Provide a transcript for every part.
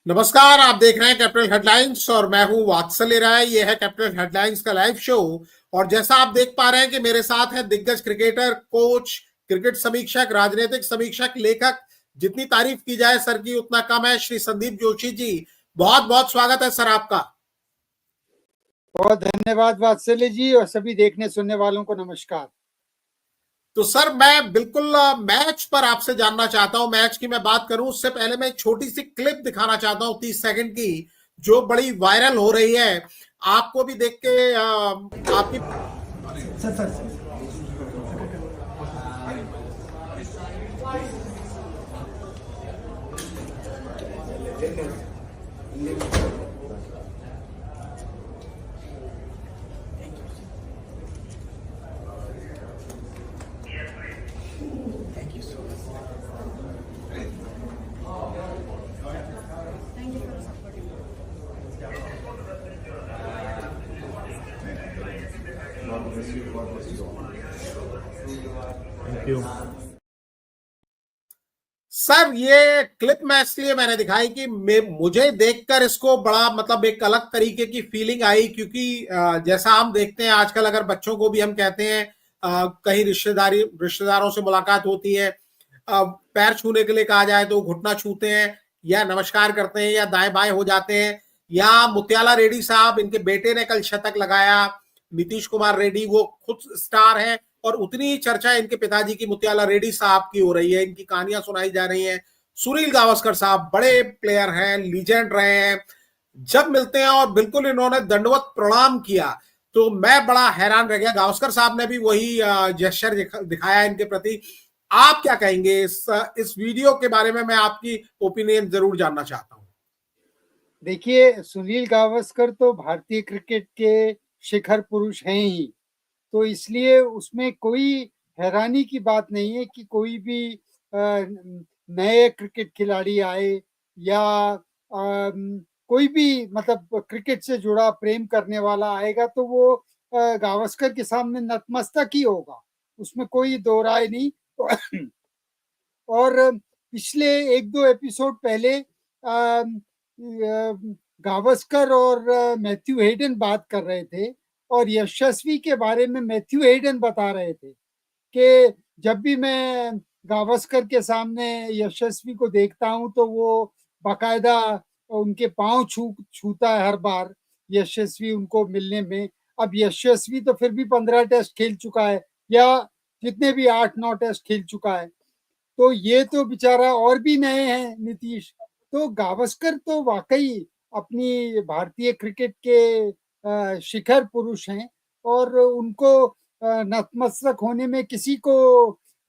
नमस्कार। आप देख रहे हैं कैपिटल हेडलाइंस और मैं हूं वात्सल्य राय। ये है कैपिटल हेडलाइंस का लाइव शो। और जैसा आप देख पा रहे हैं कि मेरे साथ है दिग्गज क्रिकेटर, कोच, क्रिकेट समीक्षक, राजनीतिक समीक्षक, लेखक। जितनी तारीफ की जाए सर की उतना कम है। श्री संदीप जोशी जी, बहुत बहुत स्वागत है सर आपका। बहुत धन्यवाद वात्सल्य जी, और सभी देखने सुनने वालों को नमस्कार। तो सर मैं बिल्कुल मैच पर आपसे जानना चाहता हूं। मैच की मैं बात करूं उससे पहले मैं एक छोटी सी क्लिप दिखाना चाहता हूं 30 सेकंड की, जो बड़ी वायरल हो रही है। आपको भी देख के आपकी sir sir thank you. Sir ये क्लिप मैं इसलिए मैंने दिखाई कि मुझे देखकर इसको बड़ा मतलब एक अलग तरीके की फीलिंग आई, क्योंकि जैसा हम देखते हैं आजकल, अगर बच्चों को भी हम कहते हैं कहीं रिश्तेदारों से मुलाकात होती है, पैर छूने के लिए कहा जाए तो घुटना छूते हैं या नमस्कार करते हैं या दाएं बाएं हो जाते हैं। या मुत्याला रेड्डी साहब, इनके बेटे ने कल शतक लगाया। नीतीश कुमार रेड्डी वो खुद स्टार है और उतनी ही चर्चा इनके पिताजी की मुत्याला रेड्डी साहब की हो रही है। इनकी कहानियां सुनाई जा रही हैं। सुनील गावस्कर साहब बड़े प्लेयर हैं, लीजेंड रहे हैं। जब मिलते हैं और बिल्कुल इन्होंने दंडवत प्रणाम किया तो मैं बड़ा हैरान रह गया। गावस्कर साहब ने भी वही जेस्चर दिखाया इनके प्रति। आप क्या कहेंगे इस वीडियो के बारे में? मैं आपकी ओपिनियन जरूर जानना चाहता हूं। देखिए, सुनील गावस्कर तो भारतीय क्रिकेट के शिखर पुरुष हैं ही, तो इसलिए उसमें कोई हैरानी की बात नहीं है कि कोई भी नए क्रिकेट खिलाड़ी आए या कोई भी मतलब क्रिकेट से जुड़ा प्रेम करने वाला आएगा तो वो गावस्कर के सामने नतमस्तक ही होगा, उसमें कोई दो राय नहीं। और पिछले एक दो एपिसोड पहले गावस्कर और मैथ्यू हेडन बात कर रहे थे और यशस्वी के बारे में मैथ्यू हेडन बता रहे थे कि जब भी मैं गावस्कर के सामने यशस्वी को देखता हूं तो वो बाकायदा उनके पांव छूता है हर बार यशस्वी उनको मिलने में। अब यशस्वी तो फिर भी 15 टेस्ट खेल चुका है या जितने भी 8-9 टेस्ट खेल चुका है, तो ये तो बेचारा और भी नए हैं नीतीश। तो गावस्कर तो वाकई अपनी भारतीय क्रिकेट के शिखर पुरुष हैं और उनको नतमस्तक होने में किसी को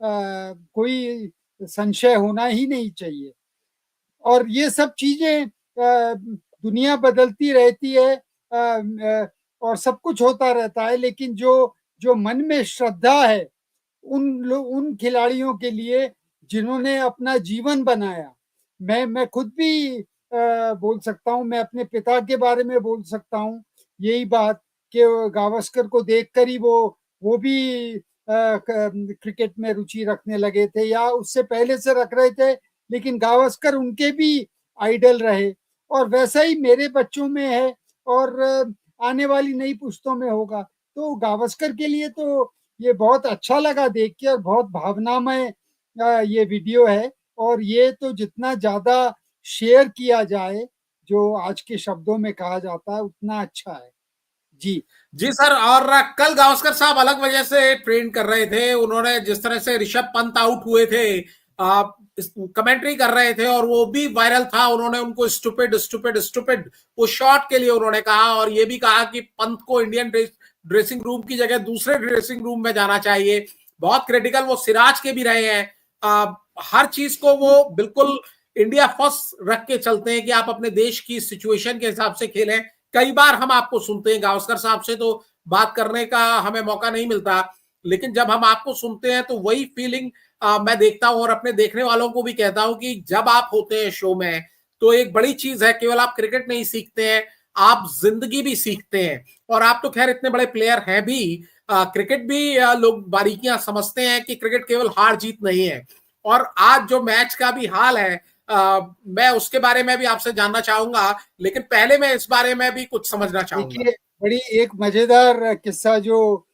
कोई संशय होना ही नहीं चाहिए। और ये सब चीजें दुनिया बदलती रहती है और सब कुछ होता रहता है, लेकिन जो जो मन में श्रद्धा है उन खिलाड़ियों के लिए जिन्होंने अपना जीवन बनाया। मैं खुद भी बोल सकता हूँ, मैं अपने पिता के बारे में बोल सकता हूँ यही बात कि गावस्कर को देखकर ही वो भी क्रिकेट में रुचि रखने लगे थे या उससे पहले से रख रहे थे, लेकिन गावस्कर उनके भी आइडल रहे। और वैसा ही मेरे बच्चों में है और आने वाली नई पुश्तों में होगा। तो गावस्कर के लिए तो ये बहुत अच्छा लगा देख के और बहुत भावनामय ये वीडियो है। और ये तो जितना ज्यादा शेयर किया जाए, जो आज के शब्दों में कहा जाता है, उतना अच्छा है। जी जी सर। और कल गावस्कर साहब अलग वजह से ट्रेन कर रहे थे। उन्होंने जिस तरह से ऋषभ पंत आउट हुए थे, कमेंट्री कर रहे थे और वो भी वायरल था। उन्होंने उनको स्टूपिड स्टूपिड स्टूपिड वो शॉट के लिए उन्होंने कहा, और ये भी कहा कि पंत को इंडियन ड्रेसिंग रूम की जगह दूसरे ड्रेसिंग रूम में जाना चाहिए। बहुत क्रिटिकल वो सिराज के भी रहे हैं। हर चीज को वो बिल्कुल इंडिया फर्स्ट रख के चलते हैं कि आप अपने देश की सिचुएशन के हिसाब से खेलें। कई बार हम आपको सुनते हैं, गावस्कर साहब से तो बात करने का हमें मौका नहीं मिलता, लेकिन जब हम आपको सुनते हैं तो वही फीलिंग मैं देखता हूं और अपने देखने वालों को भी कहता हूं कि जब आप होते हैं शो में तो एक बड़ी चीज है, केवल आप क्रिकेट नहीं सीखते हैं, आप जिंदगी भी सीखते हैं। और आप तो खैर इतने बड़े प्लेयर हैं भी, क्रिकेट भी लोग बारीकियां समझते हैं कि क्रिकेट केवल हार जीत नहीं है। और आज जो मैच का भी हाल है, मैं उसके बारे में भी आपसे जानना चाहूंगा, लेकिन पहले मैं इस बारे में भी कुछ समझना चाहूंगा। देखिए, बड़ी एक मजेदार किस्सा जो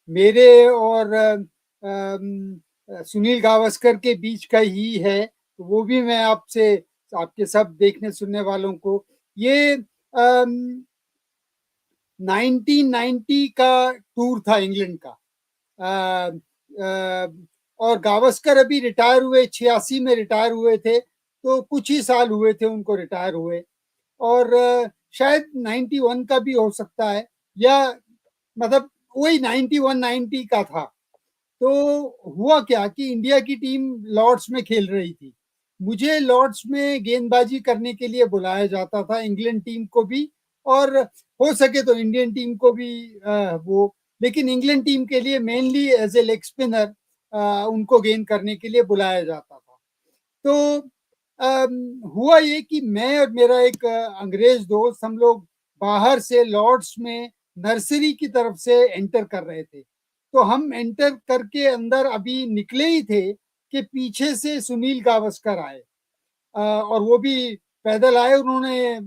मेरे और सुनील गावस्कर के बीच का ही है, तो वो भी मैं आपसे, आपके सब देखने सुनने वालों को, ये 1990 का टूर था इंग्लैंड का। अ, अ, और गावस्कर अभी रिटायर हुए, 86 में रिटायर हुए थे, तो कुछ ही साल हुए थे उनको रिटायर हुए। और शायद 91 का भी हो सकता है, या मतलब वही 91 90 का था। तो हुआ क्या कि इंडिया की टीम लॉर्ड्स में खेल रही थी। मुझे लॉर्ड्स में गेंदबाजी करने के लिए बुलाया जाता था, इंग्लैंड टीम को भी, और हो सके तो इंडियन टीम को भी। वो लेकिन इंग्लैंड टीम के लिए mainly as a leg spinner उनको गेंद करने के लिए बुलाया जाता था। तो हुआ ये कि मैं और मेरा एक अंग्रेज दोस्त, हम लोग बाहर से लॉर्ड्स में नर्सरी की तरफ से एंटर कर रहे थे। तो हम एंटर करके अंदर अभी निकले ही थे कि पीछे से सुनील गावस्कर आए, और वो भी पैदल आए। उन्होंने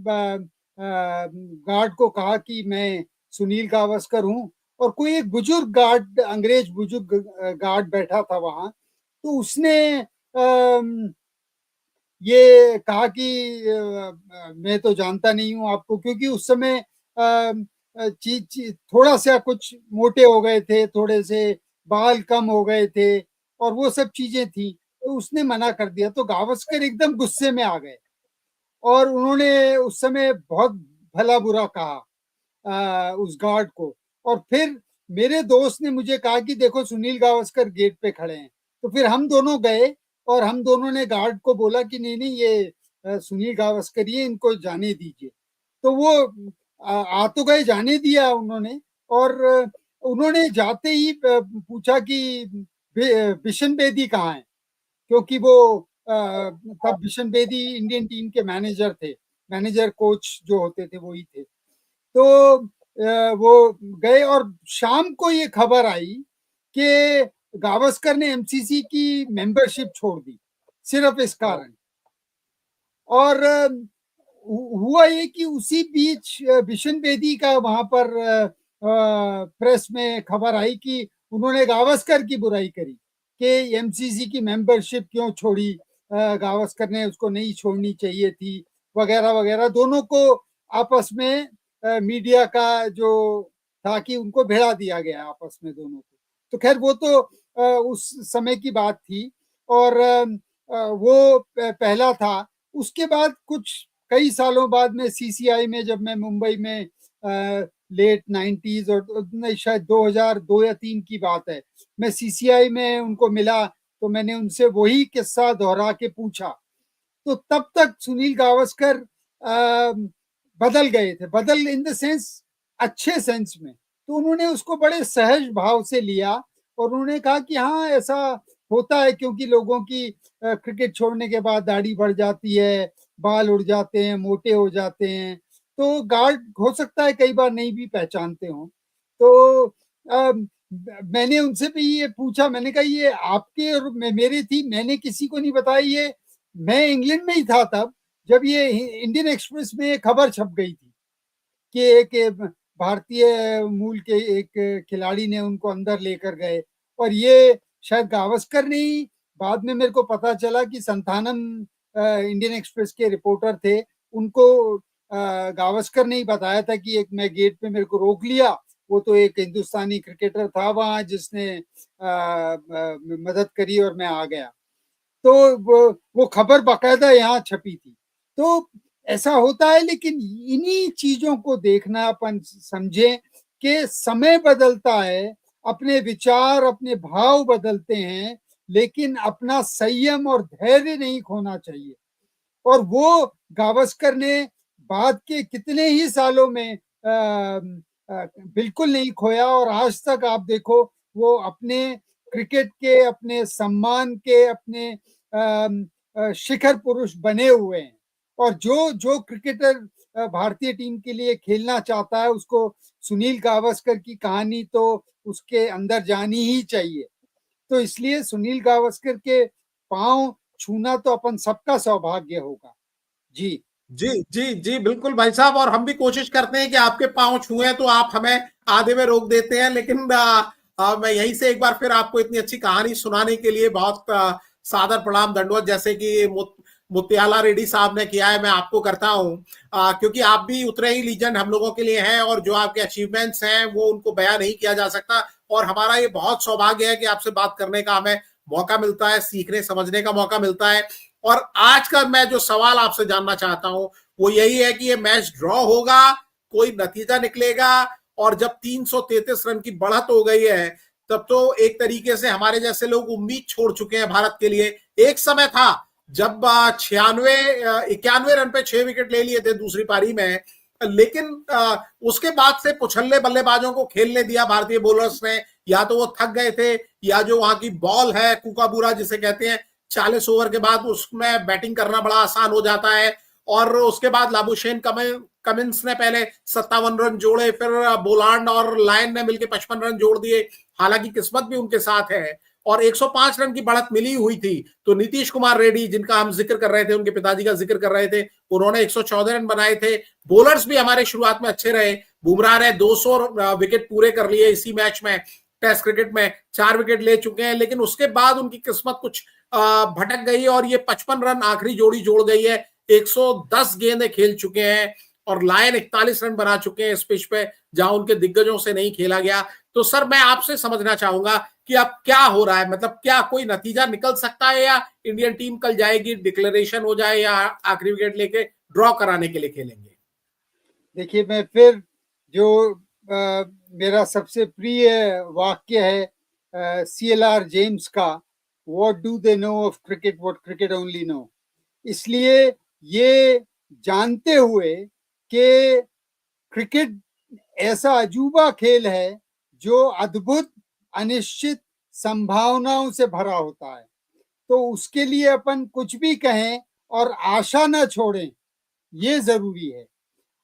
गार्ड को कहा कि मैं सुनील गावस्कर हूँ, और कोई एक बुजुर्ग गार्ड, अंग्रेज बुजुर्ग गार्ड बैठा था वहां। तो उसने ये कहा कि मैं तो जानता नहीं हूँ आपको, क्योंकि उस समय चीज थोड़ा सा कुछ मोटे हो गए थे, थोड़े से बाल कम हो गए थे, और वो सब चीजें थी। तो उसने मना कर दिया। तो गावस्कर एकदम गुस्से में आ गए, और उन्होंने उस समय बहुत भला बुरा कहा उस गार्ड को। और फिर मेरे दोस्त ने मुझे कहा कि देखो सुनील गावस्कर गेट पे खड़े हैं। तो फिर हम दोनों गए, और हम दोनों ने गार्ड को बोला कि नहीं नहीं, ये सुनील गावस्कर, ये इनको जाने दीजिए। तो वो आ तो गए, जाने दिया उन्होंने। और उन्होंने जाते ही पूछा कि बिशन बेदी कहाँ है, क्योंकि वो तब बिशन बेदी इंडियन टीम के मैनेजर थे, मैनेजर कोच जो होते थे वही थे। तो वो गए, और शाम को ये खबर आई कि गावस्कर ने एमसीसी की मेंबरशिप छोड़ दी, सिर्फ इस कारण। और हुआ ये कि उसी बीच बिशन बेदी का वहां पर प्रेस में खबर आई कि उन्होंने गावस्कर की बुराई करी कि एमसीसी की मेंबरशिप क्यों छोड़ी, गावस्कर ने उसको नहीं छोड़नी चाहिए थी, वगैरह वगैरह। दोनों को आपस में मीडिया का जो था कि उनको भिड़ा दिया गया आपस में दोनों को। तो खैर वो तो उस समय की बात थी। और वो पहला था। उसके बाद कुछ कई सालों बाद में सीसीआई में, जब मैं मुंबई में लेट 90s, और नहीं, शायद 2002 या 3 की बात है, मैं सीसीआई में उनको मिला। तो मैंने उनसे वही किस्सा दोहरा के पूछा। तो तब तक सुनील गावस्कर बदल गए थे, बदल इन द सेंस, अच्छे सेंस में। तो उन्होंने उसको बड़े सहज भाव से लिया, और उन्होंने कहा कि हाँ, ऐसा होता है, क्योंकि लोगों की क्रिकेट छोड़ने के बाद दाढ़ी बढ़ जाती है, बाल उड़ जाते हैं, मोटे हो जाते हैं। तो गार्ड हो सकता है कई बार नहीं भी पहचानते हो। तो मैंने उनसे भी ये पूछा, मैंने कहा ये आपके और मेरी थी, मैंने किसी को नहीं बताया। ये मैं इंग्लैंड में ही था तब, जब ये इंडियन एक्सप्रेस में खबर छप गई थी कि एक भारतीय मूल के एक खिलाड़ी ने उनको अंदर लेकर गए। और ये शायद गावस्कर ने ही, बाद में मेरे को पता चला कि संथानम इंडियन एक्सप्रेस के रिपोर्टर थे, उनको गावस्कर ने ही बताया था कि एक, मैं गेट पे, मेरे को रोक लिया। वो तो एक हिंदुस्तानी क्रिकेटर था वहां जिसने मदद करी, और मैं आ गया। तो वो खबर बाकायदा यहाँ छपी थी। तो ऐसा होता है, लेकिन इन्हीं चीजों को देखना, अपन समझे कि समय बदलता है, अपने विचार, अपने भाव बदलते हैं, लेकिन अपना संयम और धैर्य नहीं खोना चाहिए। और वो गावस्कर ने बाद के कितने ही सालों में बिल्कुल नहीं खोया, और आज तक आप देखो, वो अपने क्रिकेट के, अपने सम्मान के, अपने शिखर पुरुष बने हुए हैं। और जो जो क्रिकेटर भारतीय टीम के लिए खेलना चाहता है, उसको सुनील गावस्कर की कहानी तो उसके अंदर जानी ही चाहिए। तो इसलिए सुनील गावस्कर के पांव छूना तो अपन सबका सौभाग्य होगा। जी जी जी जी बिल्कुल भाई साहब, और हम भी कोशिश करते हैं कि आपके पांव छुए तो आप हमें आधे में रोक देते हैं, लेकिन मैं यहीं से एक बार फिर आपको इतनी अच्छी कहानी सुनाने के लिए बहुत सादर प्रणाम दंडवत, जैसे कि मुत्याला रेड्डी साहब ने किया है, मैं आपको करता हूं, क्योंकि आप भी उतने ही लीजेंड हम लोगों के लिए हैं, और जो आपके अचीवमेंट्स हैं वो उनको बयां नहीं किया जा सकता। और हमारा ये बहुत सौभाग्य है कि आपसे बात करने का हमें मौका मिलता है, सीखने समझने का मौका मिलता है। और आज का मैं जो सवाल आपसे जानना चाहता हूं वो यही है कि ये मैच ड्रॉ होगा, कोई नतीजा निकलेगा, और जब 333 रन की बढ़त हो गई है तब तो एक तरीके से हमारे जैसे लोग उम्मीद छोड़ चुके हैं भारत के लिए। एक समय था जब 91 रन पे 6 विकेट ले लिए थे दूसरी पारी में, लेकिन उसके बाद से पुछल्ले बल्लेबाजों को खेलने दिया भारतीय बॉलर्स ने, या तो वो थक गए थे, या जो वहां की बॉल है कुकाबूरा जिसे कहते हैं, 40 ओवर के बाद उसमें बैटिंग करना बड़ा आसान हो जाता है। और उसके बाद लाबुशेन कमिंस ने पहले 57 रन जोड़े, फिर बोलांड और लायन ने मिलकर 55 रन जोड़ दिए, हालांकि किस्मत भी उनके साथ है, और 105 रन की बढ़त मिली हुई थी। तो नीतीश कुमार रेड्डी जिनका हम जिक्र कर रहे थे, उनके पिताजी का जिक्र कर रहे थे, उन्होंने 114 रन बनाए थे। बॉलर्स भी हमारे शुरुआत में अच्छे रहे, बुमराह ने 200 विकेट पूरे कर लिए इसी मैच में, टेस्ट क्रिकेट में 4 विकेट ले चुके हैं, लेकिन उसके बाद उनकी किस्मत कुछ भटक गई और ये 55 रन आखिरी जोड़ी जोड़ गई है। 110 गेंदें खेल चुके हैं और लायन 41 रन बना चुके हैं इस पिच पे जहां उनके दिग्गजों से नहीं खेला गया। तो सर मैं आपसे समझना चाहूंगा कि अब क्या हो रहा है, मतलब क्या कोई नतीजा निकल सकता है, या इंडियन टीम कल जाएगी, डिक्लेरेशन हो जाए, या आखिरी विकेट लेके ड्रॉ कराने के लिए खेलेंगे? देखिए, मैं फिर जो मेरा सबसे प्रिय वाक्य है CLR जेम्स का, what do they know of cricket, what cricket only know. इसलिए ये जानते हुए कि क्रिकेट ऐसा अजूबा खेल है जो अद्भुत अनिश्चित संभावनाओं से भरा होता है, तो उसके लिए अपन कुछ भी कहें और आशा ना छोड़ें, ये जरूरी है।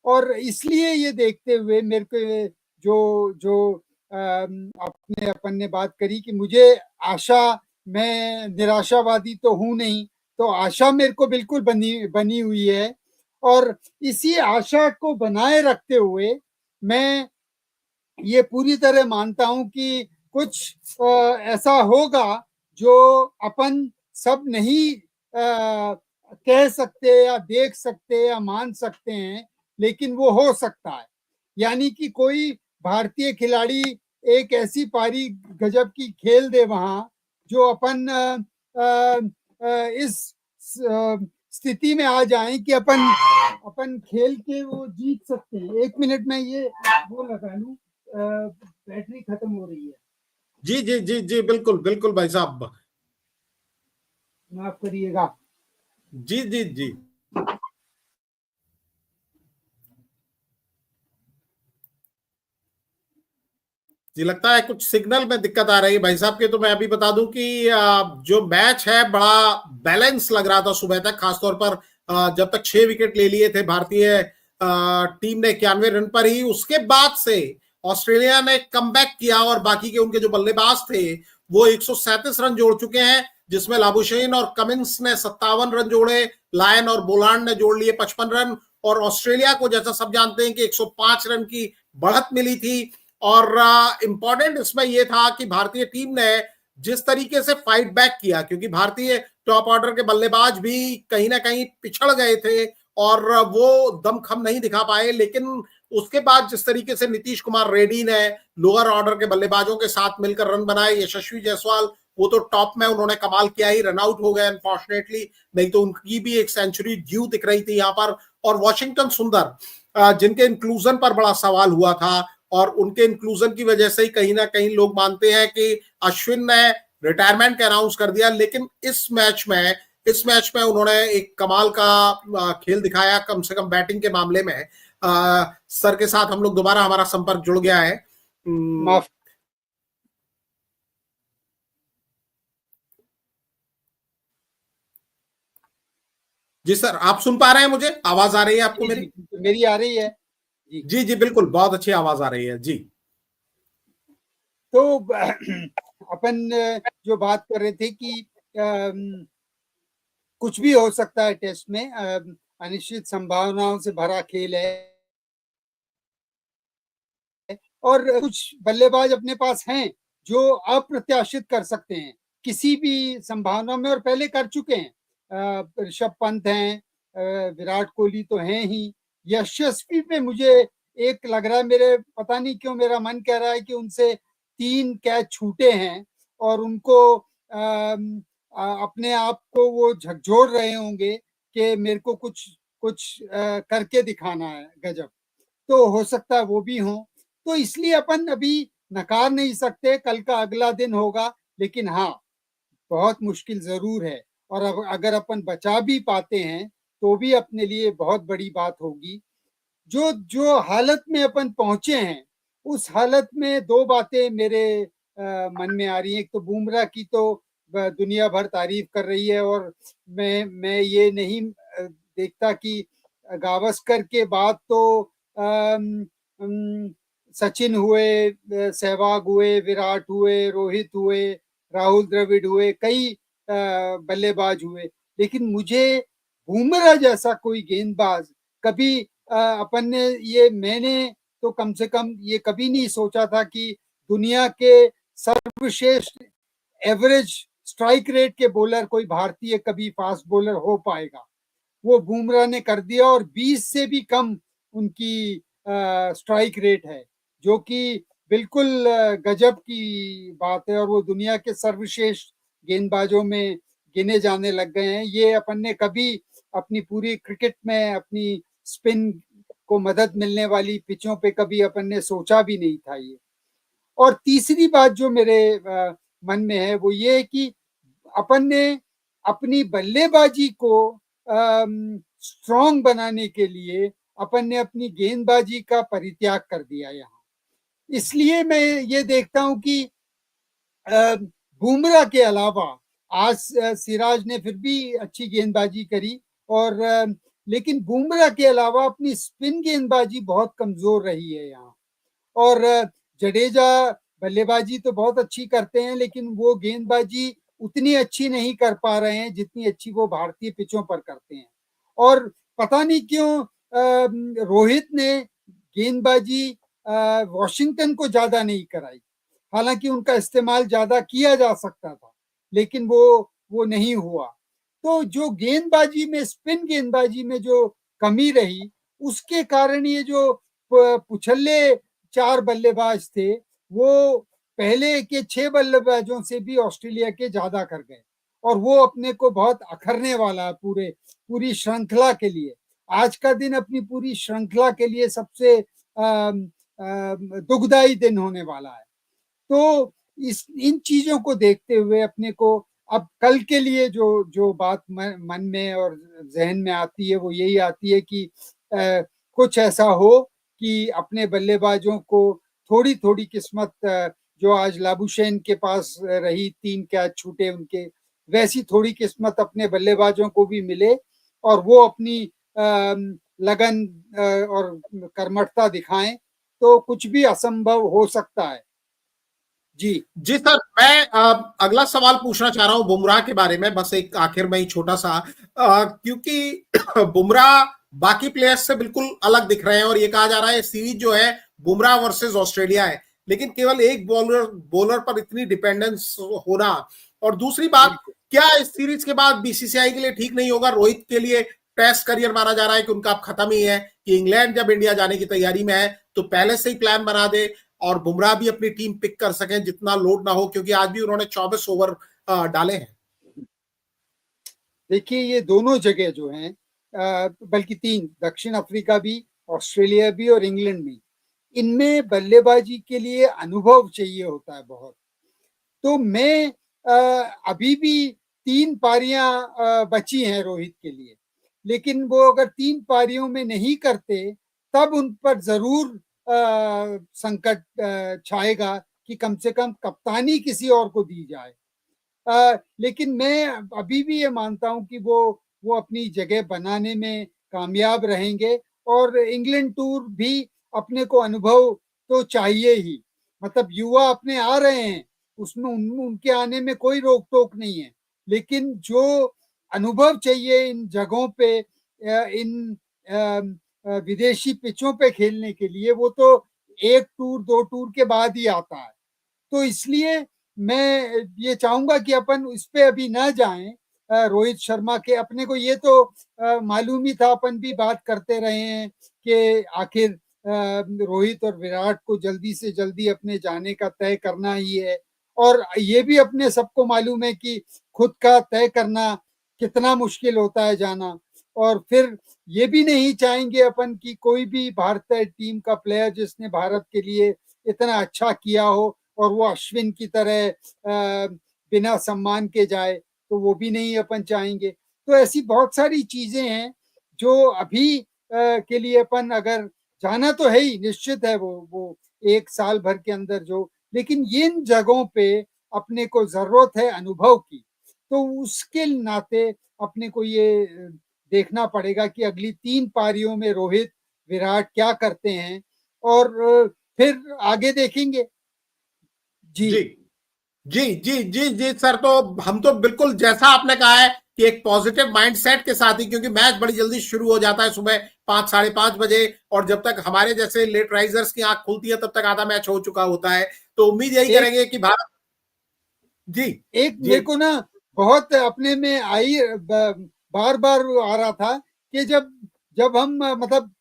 और इसलिए ये देखते हुए मेरे को जो जो अपने अपन ने बात करी कि मुझे आशा, मैं निराशावादी तो हूं नहीं, तो आशा मेरे को बिल्कुल बनी बनी हुई है। और इसी आशा को बनाए रखते हुए मैं ये पूरी तरह मानता हूं कि कुछ ऐसा होगा जो अपन सब नहीं कह सकते या देख सकते या मान सकते हैं, लेकिन वो हो सकता है। यानी कि कोई भारतीय खिलाड़ी एक ऐसी पारी गजब की खेल दे वहां, जो अपन इस स्थिति में आ जाए कि अपन अपन खेल के वो जीत सकते हैं। 1 मिनट में ये वो लगा लूं, बैटरी खत्म हो रही है। जी जी जी जी बिल्कुल बिल्कुल भाई साहब, माफ करिएगा। जी जी जी जी लगता है कुछ सिग्नल में दिक्कत आ रही है भाई साहब के। तो मैं अभी बता दूं कि जो मैच है बड़ा बैलेंस लग रहा था सुबह तक, खासतौर पर जब तक 6 विकेट ले लिए थे भारतीय टीम ने 91 रन पर ही। उसके बाद से ऑस्ट्रेलिया ने कमबैक किया और बाकी के उनके जो बल्लेबाज थे वो 137 रन जोड़ चुके हैं, जिसमें लाबुशेन और कमिंस ने 57 रन जोड़े, लायन और बोलांड ने जोड़ लिए 55 रन, और ऑस्ट्रेलिया को जैसा सब जानते हैं कि 105 रन की बढ़त मिली थी। और इंपॉर्टेंट इसमें यह था कि भारतीय टीम ने जिस तरीके से फाइट बैक किया, क्योंकि भारतीय टॉप ऑर्डर के बल्लेबाज भी कहीं ना कहीं पिछड़ गए थे और वो दमखम नहीं दिखा पाए, लेकिन उसके बाद जिस तरीके से नीतीश कुमार रेड्डी ने लोअर ऑर्डर के बल्लेबाजों के साथ मिलकर रन बनाए, यशस्वी जायसवाल वो तो टॉप में उन्होंने कमाल किया ही, रन आउट हो गए अनफॉर्चुनेटली, नहीं तो उनकी भी एक सेंचुरी ड्यू दिख रही थी यहाँ पर। और वॉशिंगटन सुंदर जिनके इंक्लूजन पर बड़ा सवाल हुआ था, और उनके इंक्लूजन की वजह से ही कहीं ना कहीं लोग मानते हैं कि अश्विन ने रिटायरमेंट का अनाउंस कर दिया, लेकिन इस मैच में उन्होंने एक कमाल का खेल दिखाया, कम से कम बैटिंग के मामले में। सर के साथ हम लोग दोबारा हमारा संपर्क जुड़ गया है। माफ जी सर, आप सुन पा रहे हैं मुझे? आवाज आ रही है आपको मेरी? मेरी आ रही है जी। जी जी बिल्कुल, बहुत अच्छी आवाज आ रही है जी। तो अपन जो बात कर रहे थे कि कुछ भी हो सकता है टेस्ट में, अनिश्चित संभावनाओं से भरा खेल है और कुछ बल्लेबाज अपने पास हैं जो अप्रत्याशित कर सकते हैं किसी भी संभावना में और पहले कर चुके हैं। ऋषभ पंत हैं, विराट कोहली तो हैं ही, यशस्वी पे मुझे एक लग रहा है, मेरे पता नहीं क्यों मेरा मन कह रहा है कि उनसे 3 कैच छूटे हैं और उनको अपने आप को वो झकझोर रहे होंगे कि मेरे को कुछ कुछ करके दिखाना है गजब। तो हो सकता है वो भी हो, तो इसलिए अपन अभी नकार नहीं सकते, कल का अगला दिन होगा, लेकिन हाँ बहुत मुश्किल जरूर है। और अब अगर अपन बचा भी पाते हैं तो भी अपने लिए बहुत बड़ी बात होगी। जो जो हालत में अपन पहुंचे हैं उस हालत में दो बातें मेरे मन में आ रही हैं। एक तो बुमराह की तो दुनिया भर तारीफ कर रही है और मैं ये नहीं देखता कि गावस्कर के बाद तो अम, अम, सचिन हुए, सहवाग हुए, विराट हुए, रोहित हुए, राहुल द्रविड़ हुए, कई बल्लेबाज हुए, लेकिन मुझे बुमराह जैसा कोई गेंदबाज कभी अपन ने ये मैंने तो कम से कम ये कभी नहीं सोचा था कि दुनिया के सर्वश्रेष्ठ एवरेज स्ट्राइक रेट के बॉलर कोई भारतीय कभी फास्ट बॉलर हो पाएगा। वो बुमराह ने कर दिया और 20 से भी कम उनकी स्ट्राइक रेट है, जो कि बिल्कुल गजब की बात है और वो दुनिया के सर्वश्रेष्ठ गेंदबाजों में गिने जाने लग गए हैं। ये अपन ने कभी अपनी पूरी क्रिकेट में अपनी स्पिन को मदद मिलने वाली पिचों पे कभी अपन ने सोचा भी नहीं था ये। और तीसरी बात जो मेरे मन में है वो ये है कि अपन ने अपनी बल्लेबाजी को स्ट्रॉन्ग बनाने के लिए अपन ने अपनी गेंदबाजी का परित्याग कर दिया यहाँ। इसलिए मैं ये देखता हूं कि बुमराह के अलावा आज सिराज ने फिर भी अच्छी गेंदबाजी करी और लेकिन बुमराह के अलावा अपनी स्पिन गेंदबाजी बहुत कमजोर रही है यहाँ। और जडेजा बल्लेबाजी तो बहुत अच्छी करते हैं, लेकिन वो गेंदबाजी उतनी अच्छी नहीं कर पा रहे हैं जितनी अच्छी वो भारतीय पिचों पर करते हैं। और पता नहीं क्यों रोहित ने गेंदबाजी वॉशिंगटन को ज्यादा नहीं कराई, हालांकि उनका इस्तेमाल ज्यादा किया जा सकता था, लेकिन वो नहीं हुआ। तो जो गेंदबाजी में, स्पिन गेंदबाजी में जो कमी रही, उसके कारण ये जो पुछल्ले 4 बल्लेबाज थे वो पहले के 6 बल्लेबाजों से भी ऑस्ट्रेलिया के ज्यादा कर गए और वो अपने को बहुत अखरने वाला है पूरी श्रृंखला के लिए। आज का दिन अपनी पूरी श्रृंखला के लिए सबसे दुखदाई दिन होने वाला है। तो इन चीजों को देखते हुए अपने को अब कल के लिए जो जो बात मन में और जहन में आती है वो यही आती है कि कुछ ऐसा हो कि अपने बल्लेबाजों को थोड़ी थोड़ी किस्मत, जो आज लाबुशेन के पास रही, 3 कैच छूटे उनके, वैसी थोड़ी किस्मत अपने बल्लेबाजों को भी मिले और वो अपनी लगन और कर्मठता दिखाएं तो कुछ भी असंभव हो सकता है। जी जी सर, मैं अगला सवाल पूछना चाह रहा हूं बुमराह के बारे में, बस एक आखिर में ही छोटा सा, क्योंकि बुमराह बाकी प्लेयर्स से बिल्कुल अलग दिख रहे हैं और ये कहा जा रहा है सीरीज जो है बुमराह वर्सेस ऑस्ट्रेलिया है, लेकिन केवल एक बॉलर पर इतनी डिपेंडेंस होना। और दूसरी बात, क्या इस सीरीज के बाद बीसीसीआई के लिए ठीक नहीं होगा? रोहित के लिए टेस्ट करियर माना जा रहा है कि उनका अब खत्म ही है, कि इंग्लैंड जब इंडिया जाने की तैयारी में है तो पहले से ही प्लान बना दे और बुमराह भी अपनी टीम पिक कर सकें, जितना लोड ना हो, क्योंकि आज भी उन्होंने 24 ओवर डाले हैं। देखिए ये दोनों जगह जो हैं, बल्कि 3, दक्षिण अफ्रीका भी, ऑस्ट्रेलिया भी और इंग्लैंड भी, इनमें बल्लेबाजी के लिए अनुभव चाहिए होता है बहुत। तो मैं अभी भी 3 पारियां बची हैं रोहित के लिए, लेकिन वो अगर 3 पारियों में नहीं करते तब उन पर जरूर संकट छाएगा कि कम से कम कप्तानी किसी और को दी जाए। लेकिन मैं अभी भी ये मानता हूं कि वो अपनी जगह बनाने में कामयाब रहेंगे और इंग्लैंड टूर भी अपने को अनुभव तो चाहिए ही। मतलब युवा अपने आ रहे हैं, उसमें उनके आने में कोई रोक टोक नहीं है, लेकिन जो अनुभव चाहिए इन जगहों पे, इन विदेशी पिचों पे खेलने के लिए, वो तो 1 टूर 2 टूर के बाद ही आता है। तो इसलिए मैं ये चाहूंगा कि अपन इस पे अभी ना जाएं। रोहित शर्मा के, अपने को ये तो मालूम ही था, अपन भी बात करते रहे हैं कि आखिर रोहित और विराट को जल्दी से जल्दी अपने जाने का तय करना ही है। और ये भी अपने सबको मालूम है कि खुद का तय करना कितना मुश्किल होता है जाना। और फिर ये भी नहीं चाहेंगे अपन कि कोई भी भारतीय टीम का प्लेयर जिसने भारत के लिए इतना अच्छा किया हो और वो अश्विन की तरह बिना सम्मान के जाए, तो वो भी नहीं अपन चाहेंगे। तो ऐसी बहुत सारी चीजें हैं जो अभी के लिए अपन, अगर जाना तो है ही, निश्चित है वो 1 साल भर के अंदर जो, लेकिन इन जगहों पे अपने को जरूरत है अनुभव की। तो उसके नाते अपने को ये देखना पड़ेगा कि अगली 3 पारियों में रोहित विराट क्या करते हैं, और फिर आगे देखेंगे। जी जी जी जी जी जी सर, तो हम तो बिल्कुल जैसा आपने कहा है कि एक पॉजिटिव माइंडसेट के साथ ही, क्योंकि मैच बड़ी जल्दी शुरू हो जाता है सुबह 5 5:30 बजे, और जब तक हमारे जैसे लेट राइजर्स की आंख खुलती है तब तक आधा मैच हो चुका होता है। तो उम्मीद यही एक करेंगे कि भारत। जी एक जी मेरे को ना बहुत अपने में आई, बार बार आ रहा था कि जब जब हम मतलब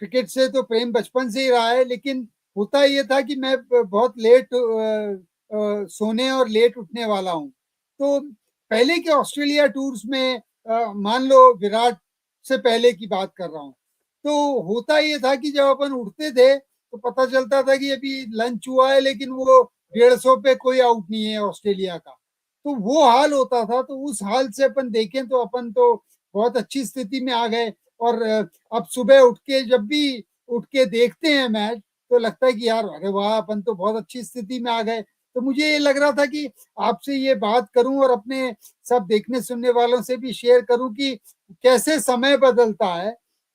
क्रिकेट से तो प्रेम बचपन से ही रहा है, लेकिन होता ये था कि मैं बहुत लेट सोने और लेट उठने वाला हूँ। तो पहले के ऑस्ट्रेलिया टूर्स में, मान लो विराट से पहले की बात कर रहा हूँ, तो होता ये था कि जब अपन उठते थे तो पता चलता था कि अभी लंच हुआ है, लेकिन वो 150 पे कोई आउट नहीं है ऑस्ट्रेलिया का। तो वो हाल होता था। तो उस हाल से अपन देखें तो अपन तो बहुत अच्छी स्थिति में आ गए। और अब सुबह उठ के जब भी उठ के देखते हैं मैच, तो लगता है कि यार अरे वाह, अपन तो बहुत अच्छी स्थिति में आ गए। तो मुझे ये लग रहा था कि आपसे ये बात करूं और अपने सब देखने सुनने वालों से भी शेयर करूं कि कैसे समय बदलता है।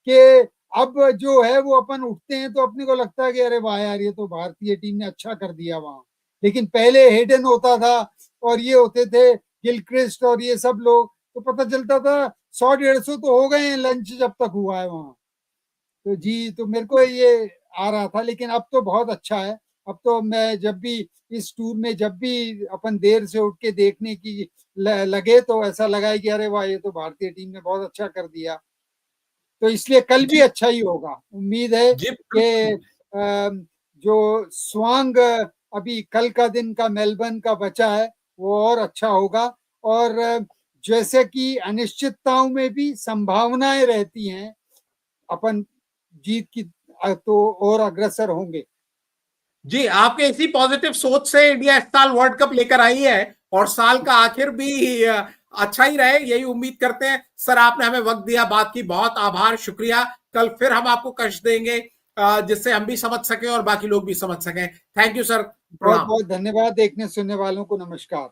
कि अब जो है वो अपन उठते हैं तो अपने को लगता है कि अरे वाह यार, ये तो भारतीय टीम ने अच्छा कर दिया वहां। लेकिन पहले हेडन होता था और ये होते थे गिलक्रिस्ट और ये सब लोग, तो पता चलता था 100 150 तो हो गए हैं लंच जब तक हुआ है वहां। तो जी, तो मेरे को ये आ रहा था, लेकिन अब तो बहुत अच्छा है। अब तो मैं जब भी इस टूर में, जब भी अपन देर से उठ के देखने की लगे, तो ऐसा लगा है कि अरे वाह, ये तो भारतीय टीम ने बहुत अच्छा कर दिया। तो इसलिए कल भी जी अच्छा ही होगा। उम्मीद है जी कि बिल्कुल। जो स्वांग अभी कल का दिन का मेलबर्न का बचा है वो और अच्छा होगा। और जैसे कि अनिश्चितताओं में भी संभावनाएं रहती हैं, अपन जीत की तो और अग्रसर होंगे। जी, आपके इसी पॉजिटिव सोच से इंडिया इस साल वर्ल्ड कप लेकर आई है, और साल का आखिर भी अच्छा ही रहे, यही उम्मीद करते हैं। सर, आपने हमें वक्त दिया, बात की, बहुत आभार, शुक्रिया। कल फिर हम आपको कष्ट देंगे जिससे हम भी समझ सकें और बाकी लोग भी समझ सकें। थैंक यू सर, बहुत प्रणाम। बहुत धन्यवाद। देखने सुनने वालों को नमस्कार।